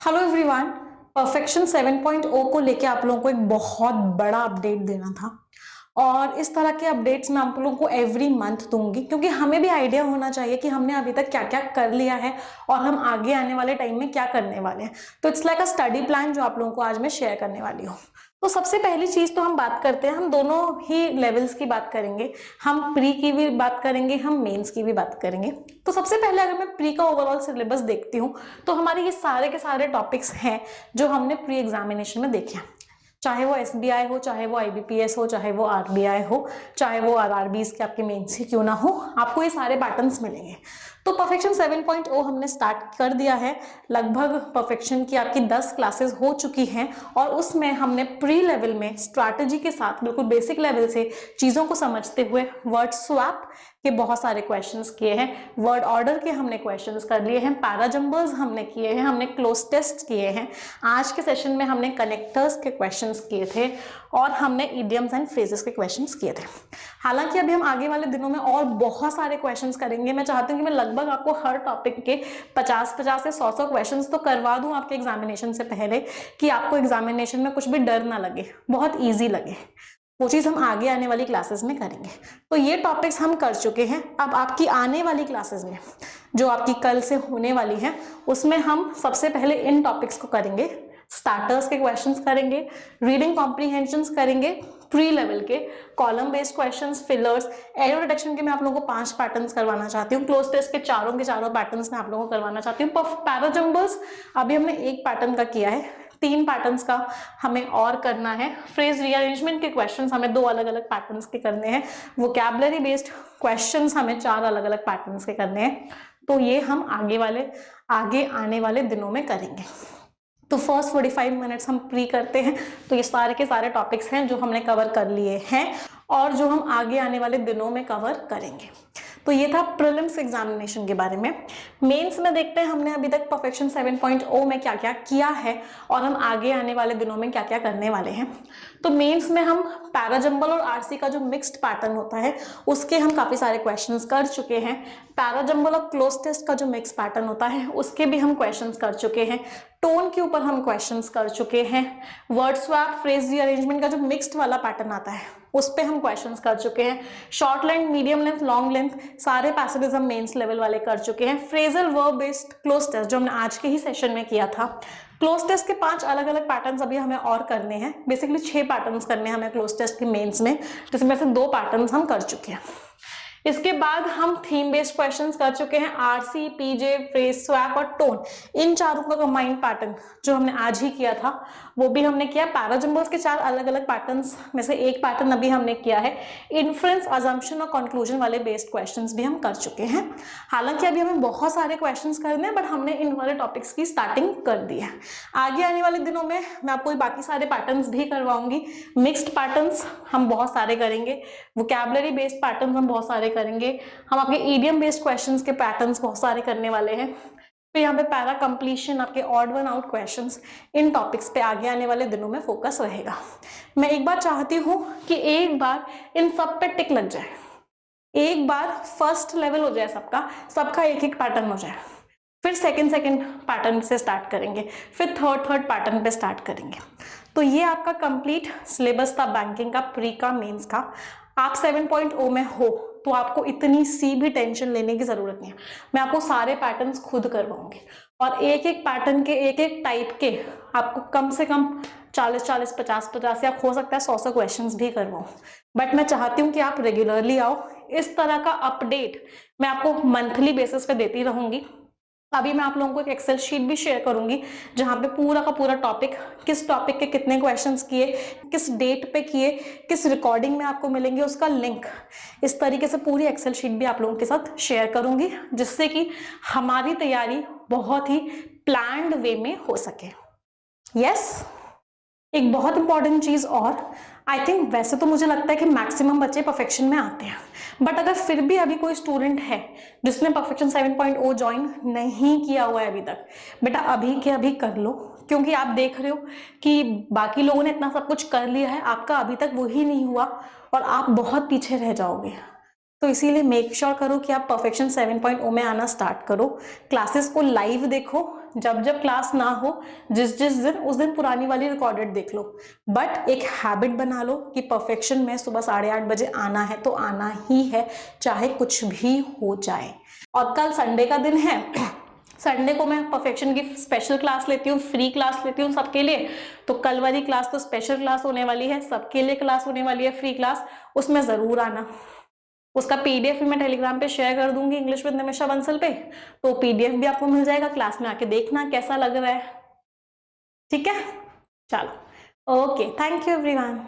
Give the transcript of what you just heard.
Hello everyone. Perfection 7.0 को लेके आप लोगों को एक बहुत बड़ा अपडेट देना था और इस तरह के अपडेट्स मैं आप लोगों को एवरी मंथ दूंगी क्योंकि हमें भी आइडिया होना चाहिए कि हमने अभी तक क्या क्या कर लिया है और हम आगे आने वाले टाइम में क्या करने वाले हैं। तो it's like a study plan जो आप लोगों को आज मैं शेयर करने वाली हूँ। तो सबसे पहली चीज तो हम बात करते हैं, हम दोनों ही लेवल्स की बात करेंगे। हम प्री की भी बात करेंगे, हम मेंस की भी बात करेंगे। तो सबसे पहले अगर मैं प्री का ओवरऑल सिलेबस देखती हूँ तो हमारे ये सारे के सारे टॉपिक्स हैं जो हमने प्री एग्जामिनेशन में देखे हैं। चाहे वो एसबीआई हो, चाहे वो आईबीपीएस हो, चाहे वो आरबीआई हो, चाहे वो आरआरबीज के आपके मेंस ही क्यों ना हो, आपको ये सारे पैटर्न्स मिलेंगे। तो परफेक्शन 7.0 हमने स्टार्ट कर दिया है। लगभग परफेक्शन की आपकी 10 क्लासेस हो चुकी हैं और उसमें हमने प्री लेवल में स्ट्रैटेजी के साथ बिल्कुल बेसिक लेवल से चीज़ों को समझते हुए वर्ड स्वैप के बहुत सारे क्वेश्चंस किए हैं, वर्ड ऑर्डर के हमने क्वेश्चंस कर लिए हैं, पैराजम्बल्स हमने किए हैं, हमने क्लोज टेस्ट किए हैं। आज के सेशन में हमने कनेक्टर्स के क्वेश्चंस किए थे और हमने इडियम्स एंड फ्रेजेस के क्वेश्चंस किए थे। हालांकि अभी हम आगे वाले दिनों में और बहुत सारे क्वेश्चंस करेंगे। मैं चाहती हूँ कि मैं लगभग आपको हर टॉपिक के 50-50 से 100 क्वेश्चंस तो करवा दूं आपके एग्जामिनेशन से पहले कि आपको एग्जामिनेशन में कुछ भी डर ना लगे, बहुत ईजी लगे। वो चीज़ हम आगे आने वाली क्लासेस में करेंगे। तो ये टॉपिक्स हम कर चुके हैं। अब आपकी आने वाली क्लासेस में जो आपकी कल से होने वाली है उसमें हम सबसे पहले इन टॉपिक्स को करेंगे। स्टार्टर्स के क्वेश्चंस करेंगे, रीडिंग कॉम्प्रीहेंशंस करेंगे, प्री लेवल के column based questions, fillers, arrow detection के मैं आप लोगों को 5 पैटर्न्स करवाना चाहती हूँ। क्लोज टेस्ट के चारों पैटर्न्स मैं आप लोगों को करवाना चाहती हूँ। पैराजम्बल्स अभी हमने एक पैटर्न का किया है, 3 पैटर्न्स का हमें और करना है। फ्रेज रीअरेंजमेंट के क्वेश्चंस हमें 2 अलग अलग पैटर्न्स के करने हैं। वोकैबुलरी बेस्ड क्वेश्चंस हमें 4 अलग अलग पैटर्न्स के करने हैं। तो ये हम आगे आने वाले दिनों में करेंगे। तो फर्स्ट 45 मिनट्स हम प्री करते हैं। तो ये सारे के सारे टॉपिक्स हैं जो हमने कवर कर लिए हैं और जो हम आगे आने वाले दिनों में कवर करेंगे। तो ये था प्रीलिम्स एग्जामिनेशन के बारे में। मेंस में देखते हैं हमने अभी तक परफेक्शन 7.0 में क्या क्या किया है और हम आगे आने वाले दिनों में क्या क्या करने वाले हैं। तो मेंस में हम पैराजम्बल और आरसी का जो मिक्स्ड पैटर्न होता है उसके हम काफी सारे क्वेश्चंस कर चुके हैं। पैराजम्बल और क्लोज टेस्ट का जो मिक्स पैटर्न होता है उसके भी हम क्वेश्चंस कर चुके हैं। टोन के ऊपर हम क्वेश्चंस कर चुके हैं। वर्ड स्वैप, फ्रेज रीअरेंजमेंट का जो मिक्स्ड वाला पैटर्न आता है उस पे हम क्वेश्चंस कर चुके हैं। Short length, medium length, long length सारे पैसेजेस हम मेंस लेवल वाले कर चुके हैं। Phrasal verb based cloze test जो हमने आज के ही सेशन में किया था। क्लोज टेस्ट के 5 अलग अलग पैटर्न्स अभी हमें और करने हैं। बेसिकली 6 पैटर्न्स करने हैं हमें क्लोज टेस्ट के मेंस में, जिसमें से 2 पैटर्न्स हम कर चुके हैं। इसके बाद हम थीम बेस्ड क्वेश्चंस कर चुके हैं। आरसी, पीजे, फ्रेज स्वैप और टोन, इन चारों का कंबाइंड पैटर्न जो हमने आज ही किया था वो भी हमने किया। पैराजम्बल्स के 4 अलग अलग पैटर्न्स में से एक पैटर्न अभी हमने किया है। इन्फ्रेंस, अजम्पशन और कंक्लूजन वाले बेस्ड क्वेश्चंस भी हम कर चुके हैं। हालांकि अभी हमें बहुत सारे क्वेश्चंस करने हैं बट हमने इन वाले टॉपिक्स की स्टार्टिंग कर दी है। आगे आने वाले दिनों में मैं आपको बाकी सारे पैटर्न्स भी करवाऊंगी। मिक्स्ड पैटर्न्स हम बहुत सारे करेंगे, वोकैबुलरी बेस्ड पैटर्न्स हम बहुत सारे करेंगे, हम आपके ईडियम बेस्ड क्वेश्चंस के पैटर्न्स बहुत सारे करने वाले हैं। फिर यहाँ पे पैरा कंप्लीशन, आपके ऑड वन आउट क्वेश्चंस, इन टॉपिक्स पे आगे आने वाले दिनों में फोकस रहेगा। मैं एक बार चाहती हूँ कि एक बार इन सब पे टिक लग जाए, एक बार फर्स्ट लेवल हो जाए सबका एक एक पैटर्न हो जाए, फिर सेकंड पैटर्न से स्टार्ट करेंगे, फिर थर्ड पैटर्न पे स्टार्ट करेंगे। तो ये आपका कंप्लीट सिलेबस था बैंकिंग का, प्री का, मेंस का। आप 7.0 में हो तो आपको इतनी सी भी टेंशन लेने की जरूरत नहीं है। मैं आपको सारे पैटर्न्स खुद करवाऊंगी और एक एक पैटर्न के, एक एक टाइप के आपको कम से कम 40-40, 50-50 या हो सकता है 100 क्वेश्चंस भी करवाऊं। बट मैं चाहती हूँ कि आप रेगुलरली आओ। इस तरह का अपडेट मैं आपको मंथली बेसिस पे देती रहूंगी। अभी मैं आप लोगों को एक एक्सेल शीट भी शेयर करूंगी जहां पे पूरा का पूरा टॉपिक, किस टॉपिक के कितने क्वेश्चंस किए, किस डेट पे किए, किस रिकॉर्डिंग में आपको मिलेंगे उसका लिंक, इस तरीके से पूरी एक्सेल शीट भी आप लोगों के साथ शेयर करूंगी जिससे कि हमारी तैयारी बहुत ही प्लान्ड वे में हो सके। यस, एक बहुत इंपॉर्टेंट चीज और, आई थिंक वैसे तो मुझे लगता है कि मैक्सिमम बच्चे परफेक्शन में आते हैं, बट अगर फिर भी अभी कोई स्टूडेंट है जिसने परफेक्शन 7.0 ज्वाइन नहीं किया हुआ है अभी तक, बेटा अभी के अभी कर लो, क्योंकि आप देख रहे हो कि बाकी लोगों ने इतना सब कुछ कर लिया है, आपका अभी तक वही नहीं हुआ और आप बहुत पीछे रह जाओगे। तो इसीलिए मेक श्योर करो कि आप परफेक्शन 7.0 में आना स्टार्ट करो। क्लासेस को लाइव देखो, जब जब क्लास ना हो, जिस जिस दिन, उस दिन पुरानी वाली रिकॉर्डेड देख लो, बट एक हैबिट बना लो कि परफेक्शन में सुबह 8:30 बजे आना है तो आना ही है, चाहे कुछ भी हो जाए। और कल संडे का दिन है, संडे को मैं परफेक्शन की स्पेशल क्लास लेती हूँ, फ्री क्लास लेती हूँ सबके लिए। तो कल वाली क्लास तो स्पेशल क्लास होने वाली है, सबके लिए क्लास होने वाली है, फ्री क्लास, उसमें जरूर आना। उसका पीडीएफ भी मैं टेलीग्राम पे शेयर कर दूंगी, इंग्लिश विद निमिषा बंसल पे, तो पीडीएफ भी आपको मिल जाएगा, क्लास में आके देखना कैसा लग रहा है। ठीक है, चलो, ओके, थैंक यू एवरीवन।